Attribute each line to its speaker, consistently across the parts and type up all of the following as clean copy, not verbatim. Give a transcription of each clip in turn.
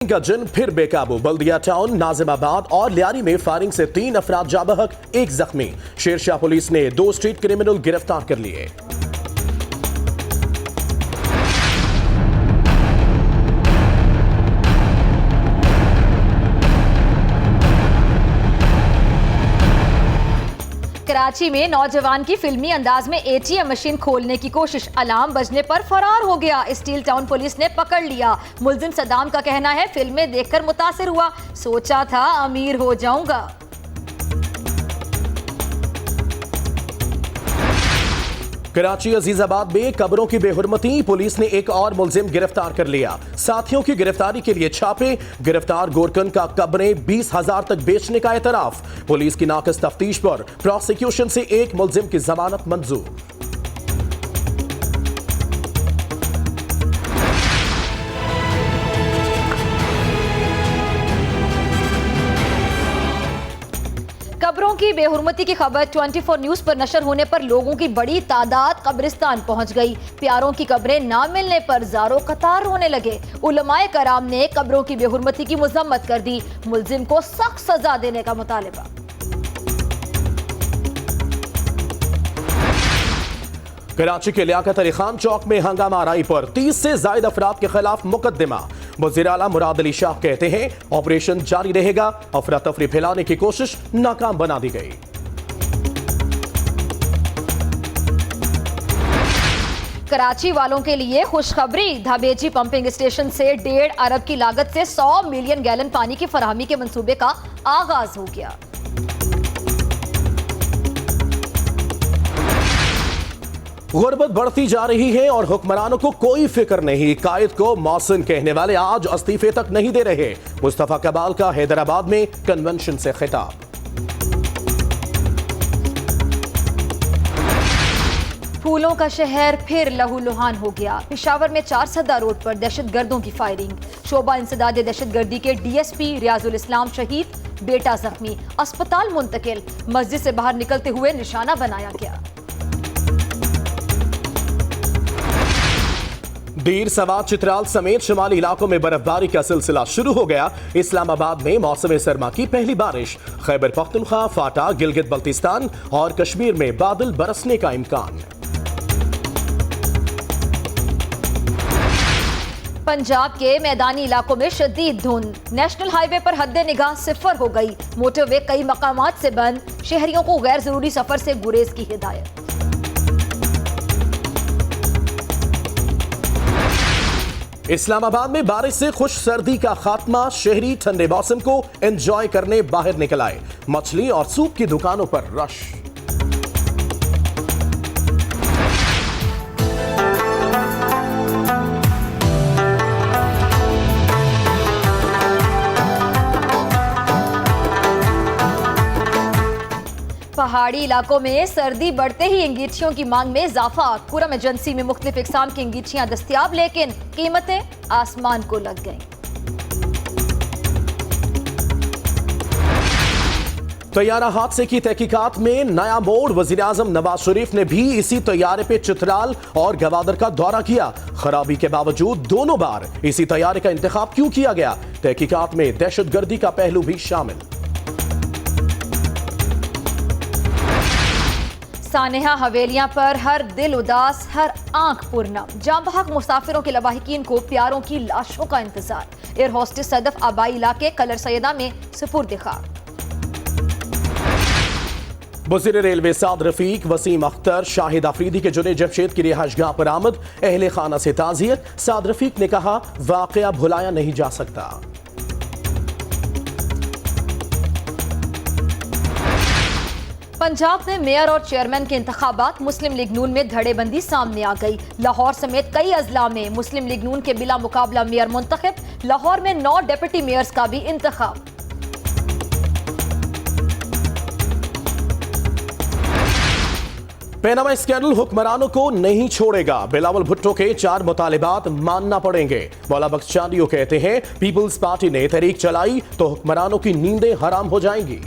Speaker 1: का जिन फिर बेकाबू। बल्दिया टाउन, नाजिमाबाद और लियारी में फायरिंग से 3 अफराद जाबहक, 1 जख्मी। शेरशाह पुलिस ने 2 स्ट्रीट क्रिमिनल गिरफ्तार कर लिए।
Speaker 2: कराची में नौजवान की फिल्मी अंदाज में एटीएम मशीन खोलने की कोशिश, अलार्म बजने पर फरार हो गया। स्टील टाउन पुलिस ने पकड़ लिया। मुलजिम सदाम का कहना है, फिल्में देखकर मुतासिर हुआ, सोचा था अमीर हो जाऊंगा।
Speaker 1: कराची अजीजाबाद में कब्रों की बेहुरमती, पुलिस ने एक और मुलजिम गिरफ्तार कर लिया। साथियों की गिरफ्तारी के लिए छापे। गिरफ्तार गोरकन का कब्रें 20,000 तक बेचने का एतराफ। पुलिस की नाकिस तफ्तीश पर प्रोसिक्यूशन से एक मुलजिम की जमानत मंजूर।
Speaker 2: कब्रों की बेहुरमती की खबर 24 न्यूज पर नशर होने पर लोगों की बड़ी तादाद कब्रिस्तान पहुंच गई। प्यारों की कब्रें ना मिलने पर ज़ारो कतार होने लगे। उलमाए कराम ने कब्रों की बेहुरमती की मजम्मत कर दी। मुलजिम को सख्त सजा देने का मुतालिबा।
Speaker 1: कराची के लियाकत अली खान चौक में हंगामा आराई पर 30 से ज्यादा अफराद के खिलाफ मुकदमा। वज़ीर आला मुराद अली शाह कहते हैं, ऑपरेशन जारी रहेगा। अफरा तफरी फैलाने की कोशिश नाकाम बना दी गई।
Speaker 2: कराची वालों के लिए खुशखबरी, धाबेची पंपिंग स्टेशन से 1.5 अरब की लागत से 100 मिलियन गैलन पानी की फराहमी के मंसूबे का आगाज हो गया।
Speaker 1: गुर्बत बढ़ती जा रही है और हुक्मरानों को कोई फिक्र नहीं। कायद को मौसम कहने वाले आज इस्तीफे तक नहीं दे रहे। मुस्तफा कबाल का हैदराबाद में कन्वेंशन से खिताब।
Speaker 2: फूलों का शहर फिर लहूलुहान हो गया। पेशावर में 4 सदा रोड पर दहशतगर्दों की फायरिंग। शोबा इंसदाद दहशतगर्दी के डीएसपी रियाजुल इस्लाम शहीद, बेटा जख्मी, अस्पताल मुंतकिल। मस्जिद से बाहर निकलते हुए निशाना बनाया गया।
Speaker 1: दीर, सवात, चित्राल समेत शुमाली इलाकों में बर्फबारी का सिलसिला शुरू हो गया। इस्लामाबाद में मौसम सरमा की पहली बारिश। खैबर पख्तूनख्वा, फाटा, गिलगित बल्तिस्तान और कश्मीर में बादल बरसने का इम्कान।
Speaker 2: पंजाब के मैदानी इलाकों में शदीद धुंध। नेशनल हाईवे पर हद निगाह 0 हो गई। मोटरवे कई मकामात से बंद। शहरियों को गैर जरूरी सफर से गुरेज की हिदायत।
Speaker 1: इस्लामाबाद में बारिश से खुश सर्दी का खात्मा। शहरी ठंडे मौसम को एंजॉय करने बाहर निकल आए। मछली और सूप की दुकानों पर रश।
Speaker 2: पहाड़ी इलाकों में सर्दी बढ़ते ही अंगीठियों की मांग में इजाफा। कुरम एजेंसी में मुख्तलिफ इकसाम की अंगीठियां दस्तयाब, लेकिन कीमतें आसमान को लग गईं।
Speaker 1: तैयारा हादसे की तहकीकात में नया मोड़। वजीर आजम नवाज शरीफ ने भी इसी तैयारे पे चित्राल और गवादर का दौरा किया। खराबी के बावजूद दोनों बार इसी तैयारे का इंतखाब क्यों किया गया? तहकीकात में दहशतगर्दी का पहलू भी शामिल।
Speaker 2: सानेहा हवेलियां पर हर दिल उदास, हर आंख पुरनम। जाम बहक मुसाफिरों के लवाहिकीन को प्यारों की लाशों का इंतजार। एयर होस्टेस सदफ आबाई इलाके कलर सैयदा में सुपुर्द खाक।
Speaker 1: वज़ीर रेलवे साद रफीक, वसीम अख्तर, शाहिद अफरीदी के जुने जमशेद की रिहाइशगाह पर आमद। अहले खाना से ताज़ियत। साद रफीक ने कहा, वाक़या भुलाया नहीं जा सकता।
Speaker 2: पंजाब में मेयर और चेयरमैन के इंतखाबात। मुस्लिम लीग नून में धड़ेबंदी सामने आ गई। लाहौर समेत कई अजला में मुस्लिम लीग नून के बिला मुकाबला मेयर मुंतखब। लाहौर में 9 डिप्टी मेयर्स का भी इंतखाब।
Speaker 1: पैनामा स्कैंडल हुक्मरानों को नहीं छोड़ेगा। बिलावल भुट्टो के 4 मुतालिबात मानना पड़ेंगे। मौला बख्श चांदियो कहते हैं, पीपल्स पार्टी ने तहरीक चलाई तो हुक्मरानों की नींदें हराम हो जाएंगी।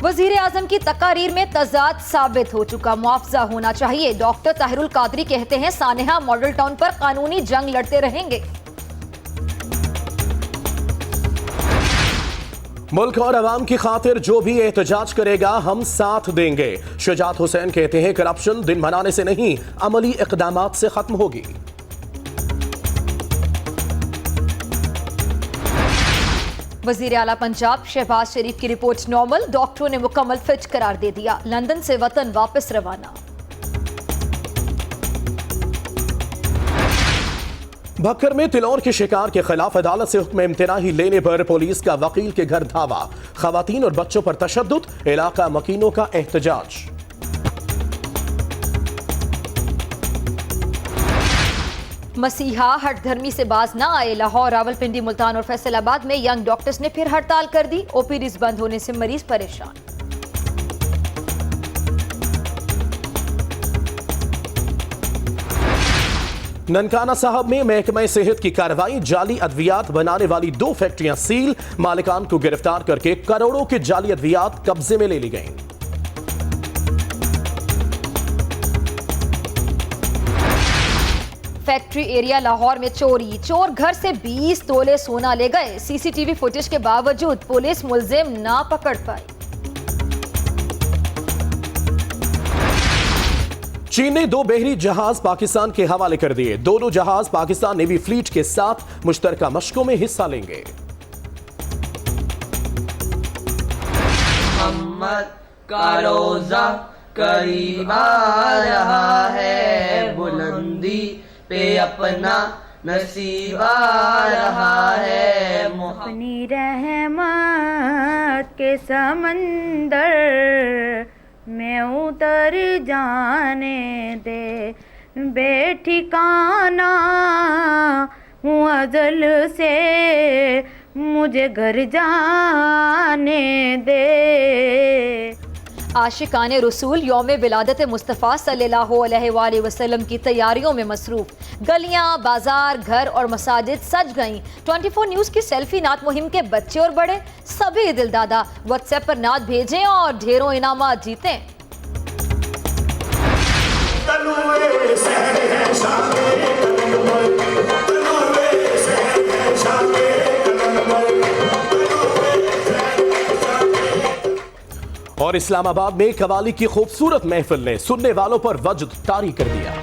Speaker 2: वजीर आजम की तकारीर में तजाद साबित हो चुका, मुआवजा होना चाहिए। डॉक्टर ताहिरुल कादरी कहते हैं सानेहा मॉडल टाउन पर कानूनी जंग लड़ते रहेंगे।
Speaker 1: मुल्क और अवाम की खातिर जो भी एहतजाज करेगा हम साथ देंगे। शुजात हुसैन कहते हैं करप्शन दिन बनाने से नहीं अमली इकदामात से खत्म होगी।
Speaker 2: वजीर आला पंजाब शहबाज शरीफ की रिपोर्ट नॉर्मल, डॉक्टरों ने मुकम्मल फिट करार दे दिया। लंदन से वतन वापस रवाना।
Speaker 1: भक्कर में तिलौर के शिकार के खिलाफ अदालत से हुक्म इम्तिनाही लेने पर पुलिस का वकील के घर धावा। खवातीन और बच्चों पर तशद्दुद, इलाका मकीनों का एहतजाज।
Speaker 2: मसीहा हठधर्मी से बाज ना आए। लाहौर, रावलपिंडी, मुल्तान और फैसलाबाद में यंग डॉक्टर्स ने फिर हड़ताल कर दी। ओपीडीज बंद होने से मरीज परेशान।
Speaker 1: ननकाना साहब में महकमा सेहत की कार्रवाई, जाली अद्वियात बनाने वाली 2 फैक्ट्रियां सील, मालिकान को गिरफ्तार करके करोड़ों के जाली अद्वियात कब्जे में ले ली गईं।
Speaker 2: फैक्ट्री एरिया लाहौर में चोरी, चोर घर से 20 तोले सोना ले गए। सीसीटीवी फुटेज के बावजूद पुलिस मुलजिम ना पकड़ पाई।
Speaker 1: चीन ने 2 बहरी जहाज पाकिस्तान के हवाले कर दिए। दोनों जहाज पाकिस्तान नेवी फ्लीट के साथ मुश्तरका मशकों में हिस्सा लेंगे।
Speaker 3: मोहम्मद का रोजा करीब आ रहा है, बुलंदी पे अपना नसीब आ रहा है।
Speaker 4: अपनी रहमत के समंदर में उतर जाने दे, बेठिकाना हूँ अजल से मुझे घर जाने दे।
Speaker 2: आशिकाने रसूल यौम विलादत मुस्तफ़ा सल्लल्लाहु अलैहि वसल्लम की तैयारियों में मसरूफ। गलियां, बाजार, घर और मसाजिद सज गईं। 24 न्यूज़ की सेल्फी नात मुहिम के बच्चे और बड़े सभी दिलदादा व्हाट्सएप पर नात भेजें और ढेरों इनामात जीतें।
Speaker 1: और इस्लामाबाद में कवाली की खूबसूरत महफिल ने सुनने वालों पर वज्द तारी कर दिया।